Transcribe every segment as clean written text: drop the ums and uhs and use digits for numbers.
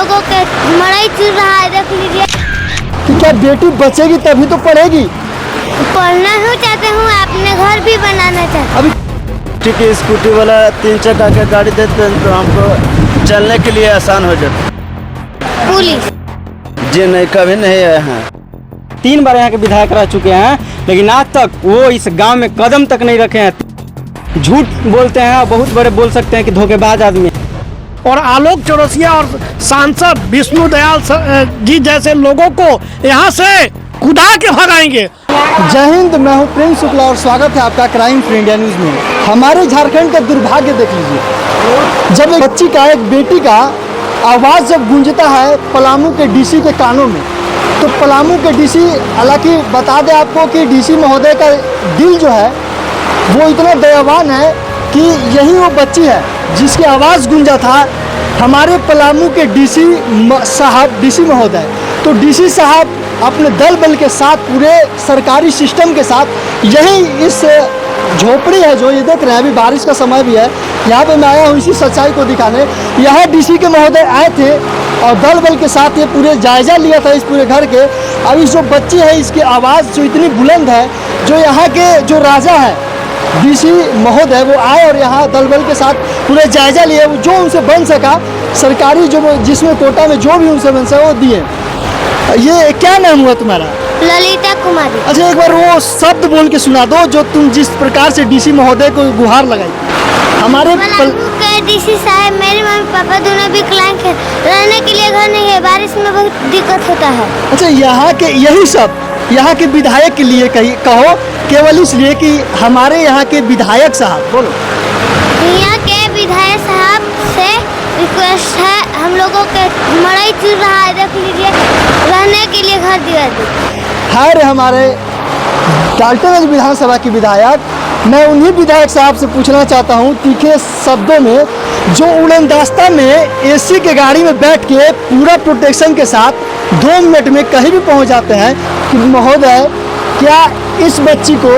लोगों के मड़ई चुर रहा है, देख लीजिए। कि क्या बेटी बचेगी तभी तो पढ़ेगी? पढ़ना ही चाहते हूँ, अपने घर भी बनाना चाहते। अभी ठीक है, स्कूटी वाला 3 चक्का का गाड़ी देते हैं तो हमको चलने के लिए आसान हो जाता। पुलिस जी नहीं, कभी नहीं आए हैं। 3 बार यहाँ के विधायक रह चुके हैं, लेकिन आज तक वो इस गांव में कदम तक नहीं रखे हैं। झूठ बोलते हैं, बहुत बड़े बोल सकते हैं कि धोखेबाज आदमी। और आलोक चौरसिया और सांसद विष्णु दयाल जी जैसे लोगों को यहाँ से कुदा के भगाएंगे। जय हिंद, मैं हूं प्रिंस शुक्ला और स्वागत है आपका क्राइम फ्री इंडिया न्यूज़ में। हमारे झारखंड का दुर्भाग्य देख लीजिए, जब एक बच्ची का, एक बेटी का आवाज़ जब गूंजता है पलामू के डीसी के कानों में, तो पलामू के डीसी, हालांकि बता दें आपको कि डीसी महोदय का दिल जो है वो इतना दयावान है कि यही वो बच्ची है जिसकी आवाज़ गूंजा था हमारे पलामू के डीसी साहब, डीसी महोदय। तो डीसी साहब अपने दल बल के साथ, पूरे सरकारी सिस्टम के साथ यही इस झोपड़ी है जो ये देख रहे हैं, अभी बारिश का समय भी है, यहाँ पे मैं आया हूँ इसी सच्चाई को दिखाने। यहाँ डीसी के महोदय आए थे और दल बल के साथ ये पूरे जायजा लिया था इस पूरे घर के। अब इस जो बच्ची है, इसकी आवाज़ जो इतनी बुलंद है, जो यहाँ के जो राजा है डीसी महोदय, वो आए और यहाँ दल बल के साथ पूरे जायजा लिए, जो उनसे बन सका सरकारी, जो जिसमें कोटा में जो भी उनसे बन सका वो दिए। ये क्या नाम हुआ तुम्हारा? ललिता कुमारी। अच्छा, एक बार वो शब्द बोल के सुना दो जो तुम जिस प्रकार से डीसी महोदय को गुहार लगाई। हमारे के डीसी साहब, मेरे मम्मी पापा दोनों विकलांग हैं, रहने के लिए घर नहीं है, बारिश में बहुत दिक्कत होता है। अच्छा, यहाँ के यही सब यहाँ के विधायक के लिए कहो, केवल इसलिए कि हमारे यहाँ के विधायक साहब, बोलो। यहाँ के विधायक साहब से रिक्वेस्ट है, हम लोगों के मड़ई चुर रहा है, देख लीजिए, रहने के लिए घर दिला दो। है हमारे डाल्टनगंज विधानसभा के विधायक, मैं उन्हीं विधायक साहब से पूछना चाहता हूं तीखे शब्दों में, जो उड़नदस्ता में एसी के गाड़ी में बैठ के पूरा प्रोटेक्शन के साथ 2 मिनट में कहीं भी पहुंच जाते हैं, कि महोदय क्या इस बच्ची को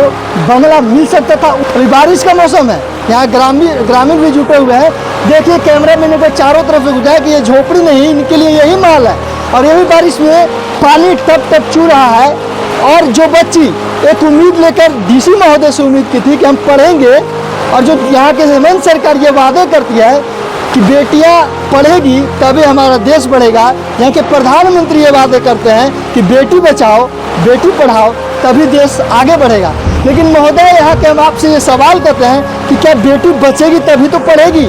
बंगला मिल सकता था? अभी बारिश का मौसम है, यहाँ ग्रामीण भी जुटे हुए हैं। देखिए कैमरा मैंने को चारों तरफ से बुझाया कि ये झोपड़ी नहीं, इनके लिए यही माहौल है। और यही बारिश में पानी टप टप चू रहा है। और जो बच्ची एक उम्मीद लेकर डीसी महोदय से उम्मीद की थी कि हम पढ़ेंगे, और जो यहाँ के हेमंत सरकार ये वादे करती है कि बेटियाँ पढ़ेगी तभी हमारा देश बढ़ेगा, यहाँ के प्रधानमंत्री ये वादे करते हैं कि बेटी बचाओ बेटी पढ़ाओ तभी देश आगे बढ़ेगा। लेकिन महोदय, यहाँ के हम आपसे ये सवाल करते हैं कि क्या बेटी बचेगी तभी तो पढ़ेगी?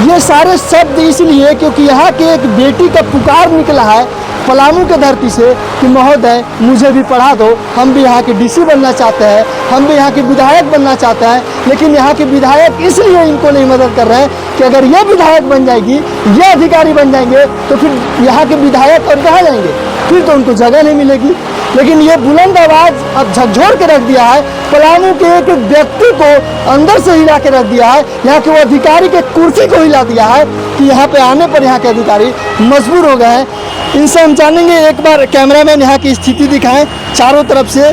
ये सारे शब्द इसलिए क्योंकि यहाँ के एक बेटी का पुकार निकला है पलामू के धरती से कि महोदय मुझे भी पढ़ा दो, हम भी यहाँ के डीसी बनना चाहते हैं, हम भी यहाँ के विधायक बनना चाहते हैं। लेकिन यहाँ के विधायक इसलिए इनको नहीं मदद कर रहे हैं कि अगर ये विधायक बन जाएगी, ये अधिकारी बन जाएंगे, तो फिर यहाँ के विधायक और कहाँ जाएंगे? फिर तो उनको जगह नहीं मिलेगी। लेकिन ये बुलंद आवाज़ अब झकझोर के रख दिया है, पलामू के एक व्यक्ति को अंदर से हिला के रख दिया है, यहाँ के वो अधिकारी के कुर्सी को हिला दिया है कि यहाँ पे आने पर यहाँ के अधिकारी मजबूर हो गए हैं। इनसे हम जानेंगे, एक बार कैमरामैन यहाँ की स्थिति दिखाएं चारों तरफ से।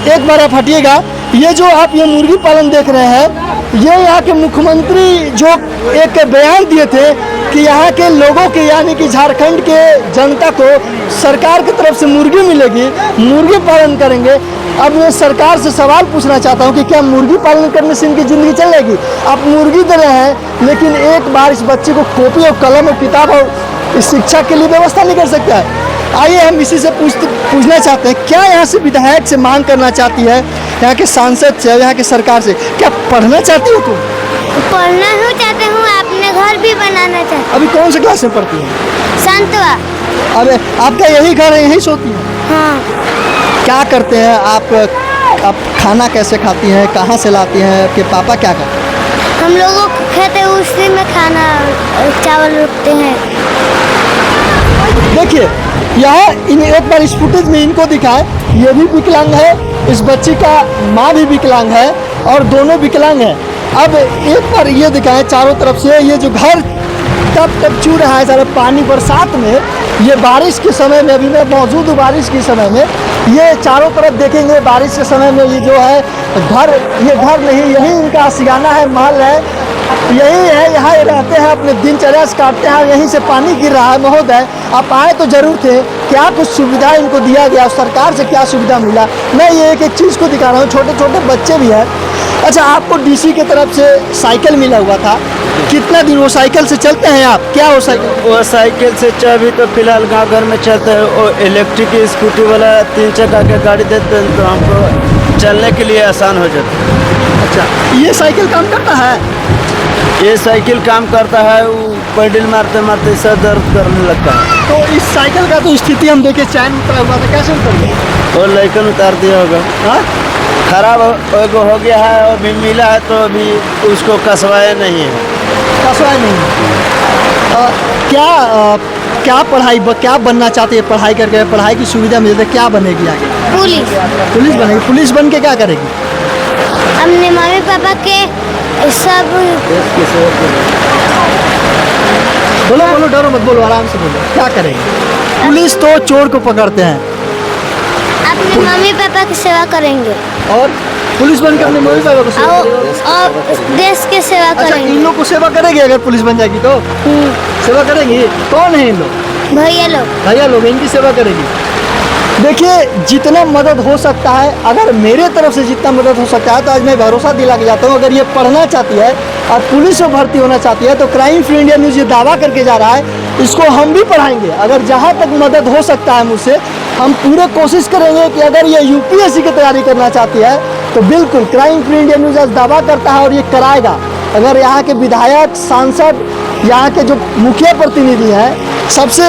एक बार आप हटिएगा। ये जो आप ये मुर्गी पालन देख रहे हैं, ये यहाँ के मुख्यमंत्री जो एक बयान दिए थे कि यहाँ के लोगों के, यानी कि झारखंड के जनता को सरकार की तरफ से मुर्गी मिलेगी, मुर्गी पालन करेंगे। अब मैं सरकार से सवाल पूछना चाहता हूँ कि क्या मुर्गी पालन करने से इनकी ज़िंदगी चलेगी? आप मुर्गी दे रहे हैं, लेकिन एक बार इस बच्चे को कॉपी और कलम और किताब और इस शिक्षा के लिए व्यवस्था नहीं कर सकता है। आइए हम इसी से पूछना चाहते हैं, क्या यहाँ से विधायक से मांग करना चाहती है, यहाँ के सांसद से, यहाँ के सरकार से, क्या पढ़ना चाहती हो तुम? पढ़ना ही चाहते हूँ, अपने घर भी बनाना चाहते। अभी कौन से क्लास में पढ़ती है? संतवा। अरे आपका यही घर है, यही सोती है? हाँ। क्या करते हैं आप खाना कैसे खाती हैं, कहाँ से लाती हैं, आपके पापा क्या करते हैं? हम लोगों को खेत है, उसी में खाना चावल रोपते हैं। देखिए यहाँ एक बार इस फुटेज में इनको दिखाएं, ये भी विकलांग है, इस बच्ची का माँ भी विकलांग है और दोनों विकलांग हैं। अब एक बार ये दिखाएं चारों तरफ से, ये जो घर टप टप चू रहा है सारा पानी बरसात में, ये बारिश के समय में, अभी मैं मौजूद हूँ बारिश के समय में, ये चारों तरफ देखेंगे बारिश के समय में ये जो है घर, ये घर नहीं, यही इनका आशियाना है, महल है। यही है, यहाँ ये रहते हैं, अपने दिनचर्या से काटते हैं, यहीं से पानी गिर रहा है। महोदय, आप आए तो जरूर थे, क्या कुछ सुविधा इनको दिया गया, सरकार से क्या सुविधा मिला? मैं ये एक एक चीज़ को दिखा रहा हूँ, छोटे छोटे बच्चे भी हैं। अच्छा, आपको डीसी की तरफ से साइकिल मिला हुआ था, कितना दिन वो साइकिल से चलते हैं आप? क्या हो साइकिल? वो साइकिल से अभी तो फिलहाल गांव घर में चलते हैं। वो इलेक्ट्रिक स्कूटी वाला 3 चक्का के गाड़ी देते हैं तो हमको चलने के लिए आसान हो जाता है। अच्छा, ये साइकिल काम करता है? ये साइकिल काम करता है, वो पैडल मारते मारते सर दर्द करने लगता है। तो इस साइकिल का तो स्थिति हम देखे, चैन उतरा हुआ था, कैसे उतर गया? वो लाइकन उतार दिया होगा, हाँ? खराब हो गया है और भी मिला है तो अभी उसको कसवाया नहीं है। कसवाया नहीं। क्या पढ़ाई क्या बनना चाहते हैं? पढ़ाई करके पढ़ाई की सुविधा मिलती है, क्या बनेगी आगे? पुलिस। पुलिस बनेगी। पुलिस बन के क्या करेगी? हमने मम्मी पापा के सब बोलो बोलो, डरो मत, बोलो आराम से बोलो, क्या करेंगे? पुलिस तो चोर को पकड़ते हैं, अपने मम्मी पापा की सेवा करेंगे और पुलिस बन के अपने मम्मी पापा को सेवा और, करेगी। और देश की सेवा अच्छा, करेंगे। इन लोग को सेवा करेगी अगर पुलिस बन जाएगी तो? सेवा करेगी। कौन है इन लोग? भैया लोग। भैया लोग, इनकी सेवा करेगी। देखिए, जितना मदद हो सकता है, अगर मेरे तरफ से जितना मदद हो सकता है तो आज मैं भरोसा दिला के जाता हूँ, अगर ये पढ़ना चाहती है और पुलिस में भर्ती होना चाहती है तो क्राइम फ्री इंडिया न्यूज़ ये दावा करके जा रहा है, इसको हम भी पढ़ाएंगे। अगर जहाँ तक मदद हो सकता है मुझसे, हम पूरे कोशिश करेंगे कि अगर ये यूपीएससी की तैयारी करना चाहती है तो बिल्कुल क्राइम फ्री इंडिया न्यूज़ आज दावा करता है और ये कराएगा। अगर यहाँ के विधायक, सांसद, यहाँ के जो मुखिया प्रतिनिधि हैं, सबसे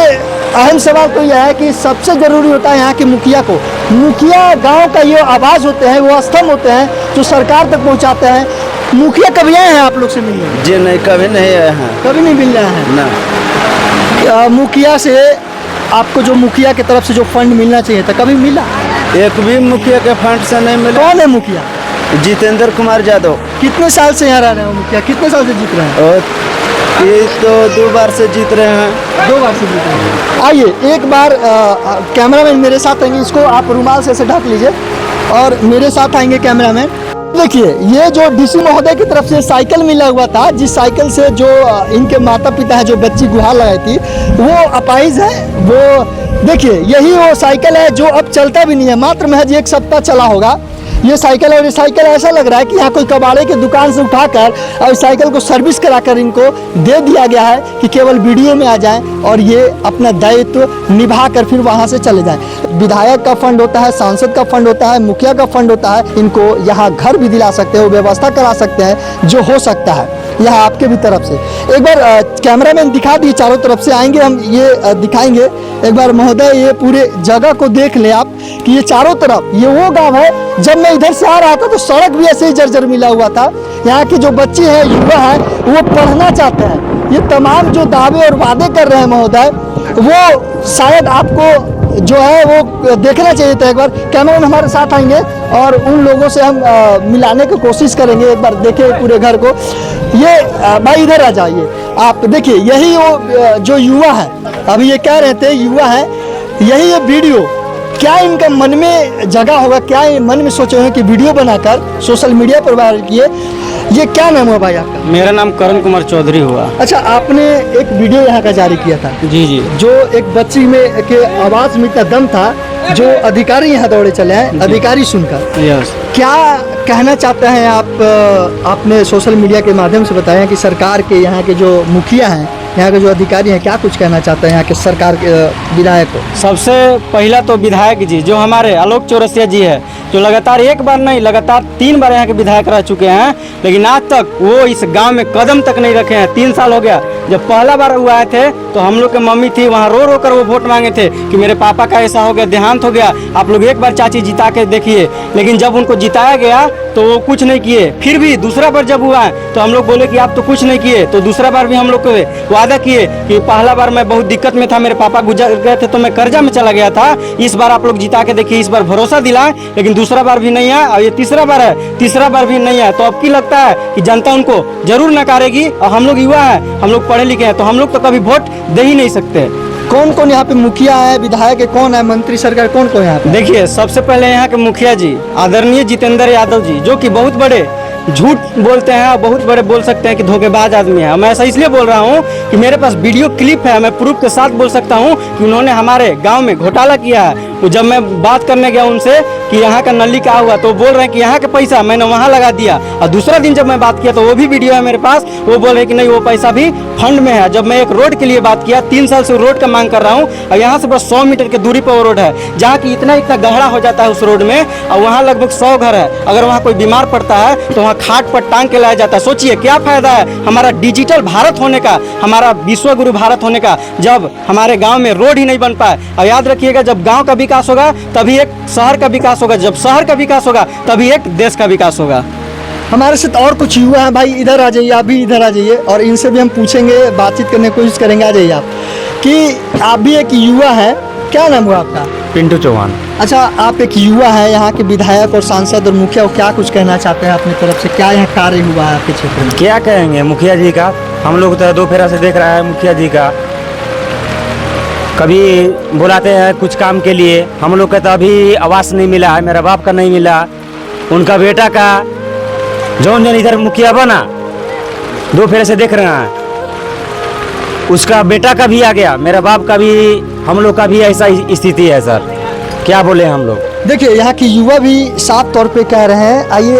अहम सवाल तो यह है कि सबसे ज़रूरी होता है यहाँ के मुखिया को। मुखिया गांव का ये आवाज़ होते हैं, वो स्तंभ होते हैं जो सरकार तक पहुँचाते हैं। मुखिया कभी आए हैं आप लोग से मिलने? जी नहीं, कभी नहीं आए हैं। कभी नहीं मिल रहे हैं ना। मुखिया से आपको जो मुखिया की तरफ से जो फंड मिलना चाहिए था, कभी मिला? एक भी मुखिया के फंड से नहीं मिला। कौन है मुखिया? जितेंद्र कुमार यादव। कितने साल से यहाँ रह रहे हो मुखिया? कितने साल से जीत रहे हैं? और ये तो 2 बार से जीत रहे हैं। 2 बार से जीत रहे हैं। आइए एक बार कैमरामैन मेरे साथ आएंगे, इसको आप रुमाल से ऐसे ढक लीजिए और मेरे साथ आएंगे कैमरामैन। देखिए, ये जो डीसी महोदय की तरफ से साइकिल मिला हुआ था, जिस साइकिल से जो इनके माता पिता है, जो बच्ची गुहार लगाई थी, वो अपाहिज है। वो देखिए, यही वो साइकिल है जो अब चलता भी नहीं है, मात्र महज 1 सप्ताह चला होगा ये साइकिल। और ये साइकिल ऐसा लग रहा है कि यहाँ कोई कबाड़े की दुकान से उठाकर और इस साइकिल को सर्विस कराकर इनको दे दिया गया है कि केवल वीडियो में आ जाएं और ये अपना दायित्व निभा कर फिर वहाँ से चले जाएं। विधायक का फंड होता है, सांसद का फंड होता है, मुखिया का फंड होता है, इनको यहाँ घर भी दिला सकते हैं, व्यवस्था करा सकते हैं जो हो सकता है यहाँ आपके भी तरफ से। एक बार कैमरामैन दिखा दिए, चारों तरफ से आएंगे हम, ये दिखाएंगे एक बार महोदय, ये पूरे जगह को देख लें आप कि ये चारों तरफ ये वो गांव है। जब मैं इधर से आ रहा था तो सड़क भी ऐसे ही जर्जर मिला हुआ था। यहाँ के जो बच्चे हैं, युवा हैं, वो पढ़ना चाहते हैं। ये तमाम जो दावे और वादे कर रहे हैं महोदय, वो शायद आपको जो है वो देखना चाहिए था। एक बार कैमरामैन हमारे साथ आएंगे और उन लोगों से हम मिलाने की कोशिश करेंगे। एक बार देखें पूरे घर को। ये भाई इधर आ जाइए आप, देखिए यही वो जो युवा है, अभी ये कह रहे थे युवा है, यही ये वीडियो, क्या इनका मन में जगह होगा, क्या मन में सोचे होंगे कि वीडियो बनाकर सोशल मीडिया पर वायरल किए। ये क्या नाम हुआ भाई आपका? मेरा नाम करण कुमार चौधरी हुआ। अच्छा, आपने एक वीडियो यहाँ का जारी किया था? जी जी। जो एक बच्ची में के आवाज में इतना दम था, जो अधिकारी यहाँ दौड़े चले हैं, अधिकारी सुनकर। यस। क्या कहना चाहते हैं आप? आपने सोशल मीडिया के माध्यम से बताया कि सरकार के यहाँ के जो मुखिया हैं, यहाँ के जो अधिकारी हैं, क्या कुछ कहना चाहते हैं यहाँ के सरकार के विधायक को? सबसे पहला तो विधायक जी जो हमारे आलोक चौरसिया जी है, जो लगातार 1 बार नहीं लगातार 3 बार यहाँ के विधायक रह चुके हैं, लेकिन आज तक वो इस गांव में कदम तक नहीं रखे हैं। 3 साल हो गया। जब पहला बार वो आए थे तो हम लोग के मम्मी थी वहाँ, रो रो कर वो वोट मांगे थे कि मेरे पापा का ऐसा हो गया, देहांत हो गया, आप लोग एक बार चाची जिता के देखिए। लेकिन जब उनको जिताया गया तो वो कुछ नहीं किए। फिर भी दूसरा बार जब हुआ तो हम लोग बोले कि आप तो कुछ नहीं किए। तो दूसरा बार भी हम लोग को वादा किए कि पहला बार मैं बहुत दिक्कत में था, मेरे पापा गुजर गए थे तो मैं कर्जा में चला गया था, इस बार आप लोग जिता के देखिए। इस बार भरोसा दिलाए, लेकिन दूसरा बार भी नहीं है और ये तीसरा बार है, तीसरा बार भी नहीं है। तो अब की लगता है कि जनता उनको जरूर नकारेगी। और हम लोग युवा हैं, हम लोग पढ़े लिखे हैं, तो हम लोग तो कभी वोट दे ही नहीं सकते। कौन कौन यहाँ पे मुखिया है, विधायक है, कौन है, मंत्री सरकार कौन कौन है यहाँ पे? देखिए, सबसे पहले यहाँ के मुखिया जी आदरणीय जितेंद्र यादव जी, जो कि बहुत बड़े झूठ बोलते हैं और बहुत बड़े बोल सकते हैं कि धोखेबाज आदमी है। मैं ऐसा इसलिए बोल रहा हूँ कि मेरे पास वीडियो क्लिप है, मैं प्रूफ के साथ बोल सकता हूँ कि उन्होंने हमारे गांव में घोटाला किया है। तो जब मैं बात करने गया उनसे कि यहाँ का नली क्या हुआ, तो बोल रहे हैं कि यहाँ का पैसा मैंने वहाँ लगा दिया, और दूसरा दिन जब मैं बात किया तो वो भी वीडियो है मेरे पास, वो बोल रहे कि नहीं वो पैसा भी फंड में है। जब मैं एक रोड के लिए बात किया, 3 साल से रोड का मांग कर रहा हूँ, और यहाँ से बस 100 मीटर की दूरी पर वो रोड है, जहाँ की इतना गहरा हो जाता है उस रोड में, और वहाँ लगभग 100 घर है। अगर वहाँ कोई बीमार पड़ता है तो वहाँ खाट पर टांग के लाया जाता है। सोचिए क्या फायदा है हमारा डिजिटल भारत होने का, हमारा विश्व गुरु भारत होने का, जब हमारे गांव में रोड ही नहीं बन पाए। और याद रखिएगा, जब गांव का विकास होगा तभी एक शहर का विकास होगा, जब शहर का विकास होगा तभी एक देश का विकास होगा। हमारे साथ और कुछ युवा हैं भाई, इधर आ जाइए, आप भी इधर आ जाइए और इनसे भी हम पूछेंगे, बातचीत करने की कोशिश करेंगे। आ जाइए आप, कि आप भी एक युवा हैं, क्या नाम हुआ आपका? पिंटू चौहान। अच्छा, आप एक युवा हैं, यहाँ के विधायक और सांसद और मुखिया को क्या कुछ कहना चाहते हैं अपनी तरफ से? क्या यहाँ कार्य हुआ है आपके क्षेत्र में? क्या कहेंगे मुखिया जी का, हम लोग तो 2 फेरा से देख रहा है मुखिया जी का। कभी बुलाते हैं कुछ काम के लिए, हम लोग का तो अभी आवास नहीं मिला है, मेरा बाप का नहीं मिला, उनका बेटा का जौन इधर मुखिया बना 2 फेरे से देख रहे हैं, उसका बेटा का भी आ गया, मेरा बाप का भी, हम लोग का भी ऐसा स्थिति है सर, क्या बोले हम लोग। देखिए यहाँ की युवा भी साफ तौर पे कह रहे हैं। आइए,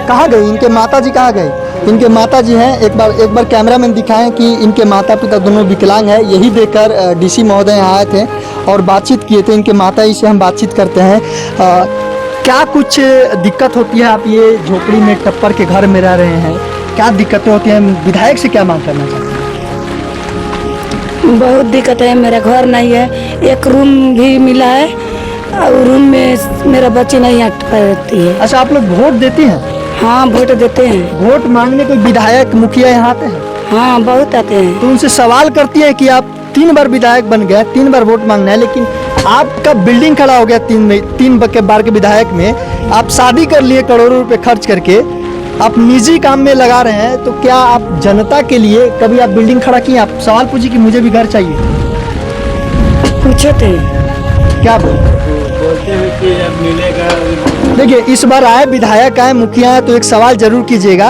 कहाँ गई इनके माता जी, कहाँ गए? इनके माता जी हैं, एक बार कैमरामैन दिखाएं कि इनके माता पिता दोनों विकलांग हैं। यही देखकर डीसी महोदय यहाँ आए थे और बातचीत किए थे। इनके माता जी से हम बातचीत करते हैं। क्या कुछ दिक्कत होती है? आप ये झोपड़ी में टप्पर के घर में रह रहे हैं, क्या दिक्कतें होती हैं? विधायक से क्या मांग करना चाहते हैं? बहुत दिक्कत है, मेरा घर नहीं है, एक रूम भी मिला है और रूम में मेरा बच्चे नहीं हट पाती है। अच्छा, आप लोग वोट देती हैं? हाँ, वोट देते हैं। वोट मांगने कोई विधायक मुखिया यहाँ आते हैं? हाँ, बहुत आते हैं। तो उनसे सवाल करती है कि आप 3 बार विधायक बन गए, 3 बार वोट मांगना है, लेकिन आपका बिल्डिंग खड़ा हो गया 3 बार के विधायक में, आप शादी कर लिए करोड़ों रुपए खर्च करके, आप निजी काम में लगा रहे हैं, तो क्या आप जनता के लिए कभी आप बिल्डिंग खड़ा किए? आप सवाल पूछिए कि मुझे भी घर चाहिए, पूछे थे, क्या बोलते हैं कि अब मिलेगा। देखिए, इस बार आए विधायक, आए मुखिया आए, तो एक सवाल जरूर कीजिएगा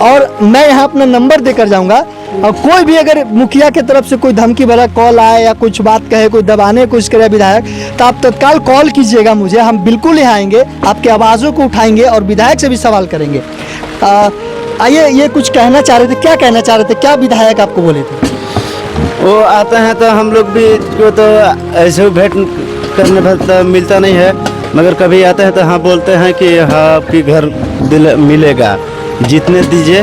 और मैं यहाँ अपना नंबर देकर जाऊँगा, और कोई भी अगर मुखिया की तरफ से कोई धमकी भरा कॉल आए या कुछ बात कहे, कोई दबाने की कोशिश करे विधायक, तो आप तत्काल कॉल कीजिएगा मुझे, हम बिल्कुल यहाँ आएंगे, आपके आवाज़ों को उठाएंगे और विधायक से भी सवाल करेंगे। आइए, ये कुछ कहना चाह रहे थे, क्या कहना चाह रहे थे? क्या विधायक आपको बोले थे? वो आते हैं तो हम लोग भी को तो ऐसे भेंट करने भरता मिलता नहीं है, मगर कभी आते हैं तो हाँ बोलते हैं कि हाँ आपकी घर मिलेगा, जीतने दीजिए,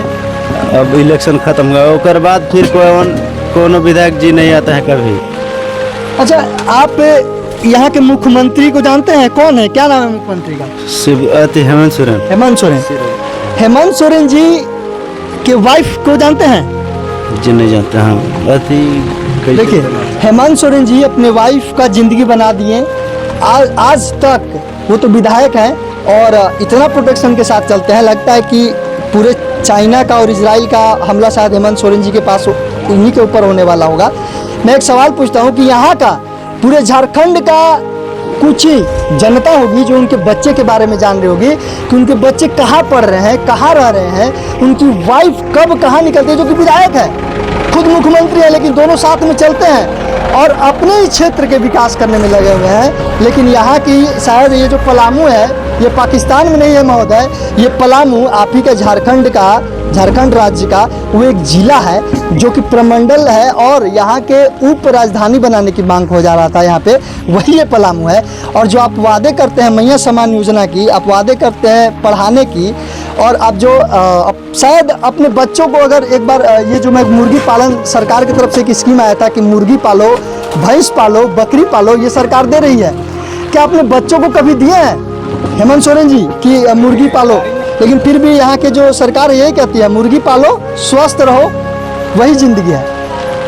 अब इलेक्शन खत्म हुआ, उसके बाद फिर कोनो विधायक जी नहीं आता है कभी। अच्छा, आप यहाँ के मुख्यमंत्री को जानते हैं? कौन है, क्या नाम है मुख्यमंत्री का? हेमंत सोरेन। हेमंत सोरेन। हेमंत सोरेन जी के वाइफ को जानते हैं? जी नहीं जानते हैं। देखिए, हेमंत सोरेन जी अपने वाइफ का जिंदगी बना दिए। आज तक वो तो विधायक हैं और इतना प्रोटेक्शन के साथ चलते हैं, लगता है कि पूरे चाइना का और इजराइल का हमला शायद हेमंत सोरेन जी के पास उन्हीं के ऊपर होने वाला होगा। मैं एक सवाल पूछता हूँ कि यहाँ का पूरे झारखंड का कुछ जनता होगी जो उनके बच्चे के बारे में जान रही होगी कि उनके बच्चे कहाँ पढ़ रहे हैं, कहाँ रह रहे हैं, उनकी वाइफ कब कहाँ निकलती है, जो कि विधायक है, खुद मुख्यमंत्री है, लेकिन दोनों साथ में चलते हैं और अपने ही क्षेत्र के विकास करने में लगे हुए हैं। लेकिन यहाँ की शायद ये जो पलामू है, ये पाकिस्तान में नहीं है महोदय, ये पलामू आप ही के झारखंड राज्य का वो एक जिला है जो कि प्रमंडल है और यहाँ के उप राजधानी बनाने की मांग हो जा रहा था यहाँ पे, वही ये पलामू है। और जो आप वादे करते हैं मैया समान योजना की, आप वादे करते हैं पढ़ाने की, और आप जो शायद अपने बच्चों को अगर एक बार ये जो मैं मुर्गी पालन, सरकार की तरफ से एक स्कीम आया था कि मुर्गी पालो, भैंस पालो, बकरी पालो, ये सरकार दे रही है, क्या अपने बच्चों को कभी दिए हैं हेमंत सोरेन जी कि मुर्गी पालो? लेकिन फिर भी यहाँ के जो सरकार यही कहती है मुर्गी पालो, स्वस्थ रहो, वही जिंदगी है।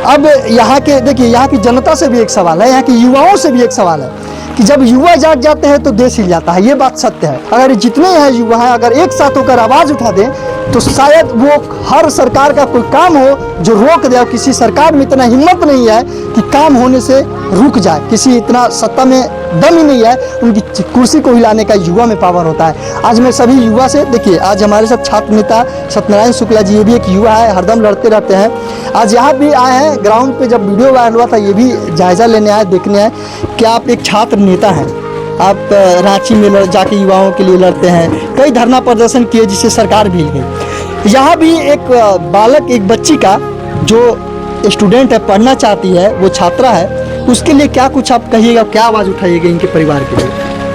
अब यहाँ के देखिए, यहाँ की जनता से भी एक सवाल है, यहाँ के युवाओं से भी एक सवाल है कि जब युवा जाग जाते हैं तो देश हिल जाता है, ये बात सत्य है। अगर जितने यहाँ युवा हैं अगर एक साथ होकर आवाज़ उठा दें तो शायद वो हर सरकार का कोई काम हो जो रोक दे, और किसी सरकार में इतना हिम्मत नहीं है कि काम होने से रुक जाए, किसी इतना सत्ता में दम ही नहीं है उनकी कुर्सी को हिलाने का युवा में पावर होता है। आज मैं सभी युवा से, देखिए आज हमारे साथ छात्र नेता सत्यनारायण शुक्ला जी, ये भी एक युवा है, हरदम लड़ते रहते हैं। आज यहाँ भी आए हैं ग्राउंड पे, जब वीडियो वायरल हुआ था ये भी जायज़ा लेने आए, देखने आए कि आप एक छात्र नेता हैं, आप रांची में जाके युवाओं के लिए लड़ते हैं, कई धरना प्रदर्शन किए जिससे सरकार भी हिल गई। यहाँ भी एक बालक, एक बच्ची का जो स्टूडेंट है, पढ़ना चाहती है, वो छात्रा है, उसके लिए क्या कुछ आप कहिएगा, क्या आवाज़ उठाइएगा इनके परिवार के लिए?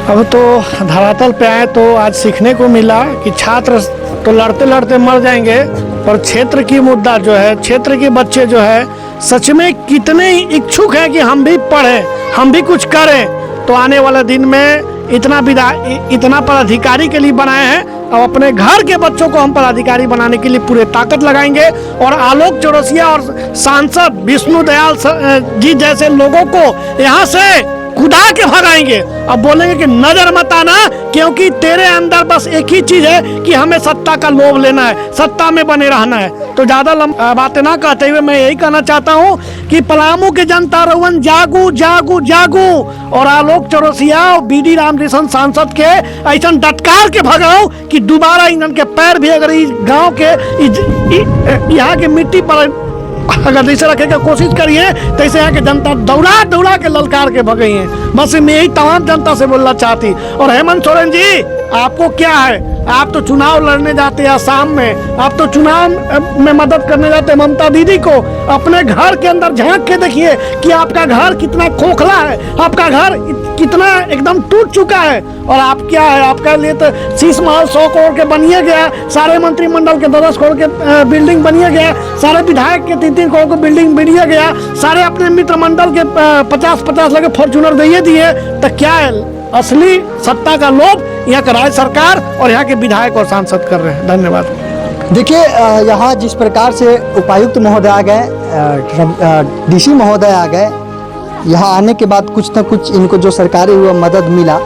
अब तो धरातल पे आए तो आज सीखने को मिला कि छात्र तो लड़ते लड़ते मर जाएंगे, और क्षेत्र की मुद्दा जो है, क्षेत्र के बच्चे जो है सच में कितने इच्छुक हैं कि हम भी पढ़ें, हम भी कुछ करें। तो आने वाले दिन में इतना पदाधिकारी के लिए बनाए हैं, और अपने घर के बच्चों को हम पदाधिकारी बनाने के लिए पूरे ताकत लगाएंगे। और आलोक चौरसिया और सांसद विष्णु दयाल जी जैसे लोगों को यहाँ से कुदा के भगाएंगे। अब बोलेंगे कि नजर मत आना, क्योंकि तेरे अंदर बस एक ही चीज है कि हमें सत्ता का लोभ लेना है, सत्ता में बने रहना है। तो ज्यादा बातें ना कहते हुए मैं यही कहना चाहता हूँ कि पलामू के जनता रउवन जागू जागू जागू, और आलोक चौरसिया और बीडी रामकृष्ण सांसद के ऐसा डटकार के भगाओ कि दोबारा इन्हन के पैर भी अगर इस गाँव के यहाँ के मिट्टी पर अगर जैसे रखे का कोशिश करिए, तो ऐसे यहाँ के जनता दौड़ा दौड़ा के ललकार के भगई है। बस मैं यही तमाम जनता से बोलना चाहती। और हेमंत सोरेन जी, आपको क्या है, आप तो चुनाव लड़ने जाते हैं आसाम में, आप तो चुनाव में मदद करने जाते हैं ममता दीदी को। अपने घर के अंदर झांक के देखिए कि आपका घर कितना खोखला है, आपका घर कितना एकदम टूट चुका है। और आप क्या है, आपका लिए तो शीश महल 100 करोड़ के बनिए गया, सारे मंत्रिमंडल के 10 करोड़ के बिल्डिंग बनिए गया, सारे विधायक के 3-3 करोड़ के बिल्डिंग बनिए गया, सारे अपने मित्र मंडल के 50-50 लगे फॉर्चूनर दिए। तो क्या है, असली सत्ता का लोभ यहाँ का राज्य सरकार और यहाँ के विधायक और सांसद कर रहे हैं। धन्यवाद। देखिए यहाँ जिस प्रकार से उपायुक्त महोदय आ गए, डीसी महोदय आ गए, यहाँ आने के बाद कुछ न कुछ इनको जो सरकारी हुआ मदद मिला,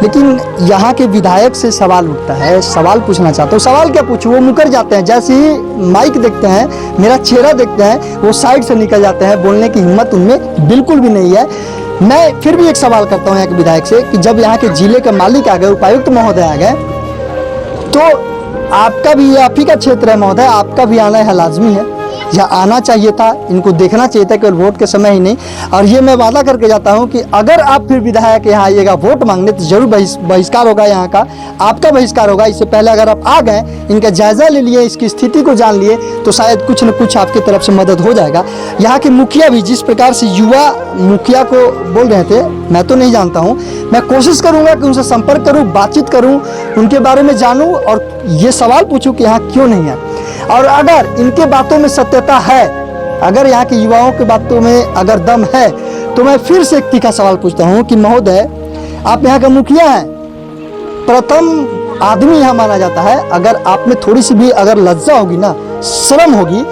लेकिन यहाँ के विधायक से सवाल उठता है। सवाल पूछना चाहता हूँ, सवाल क्या पूछूँ, वो मुकर जाते हैं। जैसे ही माइक देखते हैं, मेरा चेहरा देखते हैं, वो साइड से निकल जाते हैं, बोलने की हिम्मत उनमें बिल्कुल भी नहीं है। मैं फिर भी एक सवाल करता हूँ यहाँ के विधायक से कि जब यहाँ के जिले के मालिक आ गए, उपायुक्त महोदय आ गए, तो आपका भी, आप ही का क्षेत्र है महोदय, आपका भी आना है, लाजमी है, यहाँ आना चाहिए था, इनको देखना चाहिए था, केवल वोट के समय ही नहीं। और ये मैं वादा करके जाता हूँ कि अगर आप फिर विधायक यहाँ आइएगा वोट मांगने, तो जरूर बहिष्कार होगा यहाँ का, आपका बहिष्कार होगा। इससे पहले अगर आप आ गए, इनका जायज़ा ले लिए, इसकी स्थिति को जान लिए, तो शायद कुछ न कुछ आपकी तरफ से मदद हो जाएगा। यहाँ के मुखिया भी जिस प्रकार से युवा मुखिया को बोल रहे थे, मैं तो नहीं जानता हूँ, मैं कोशिश करूँगा कि उनसे संपर्क करूँ, बातचीत करूँ, उनके बारे में जानूँ और ये सवाल पूछूँ कि यहाँ क्यों नहीं है। और अगर इनके बातों में सत्यता है, अगर यहाँ के युवाओं के बातों में अगर दम है, तो मैं फिर से एक तीखा सवाल पूछता हूँ कि महोदय, आप यहाँ का मुखिया हैं, प्रथम आदमी यहाँ माना जाता है, अगर आप में थोड़ी सी भी अगर लज्जा होगी ना, शर्म होगी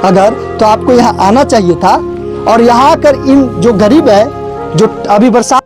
अगर, तो आपको यहाँ आना चाहिए था। और यहाँ आकर इन जो गरीब है, जो अभी बरसात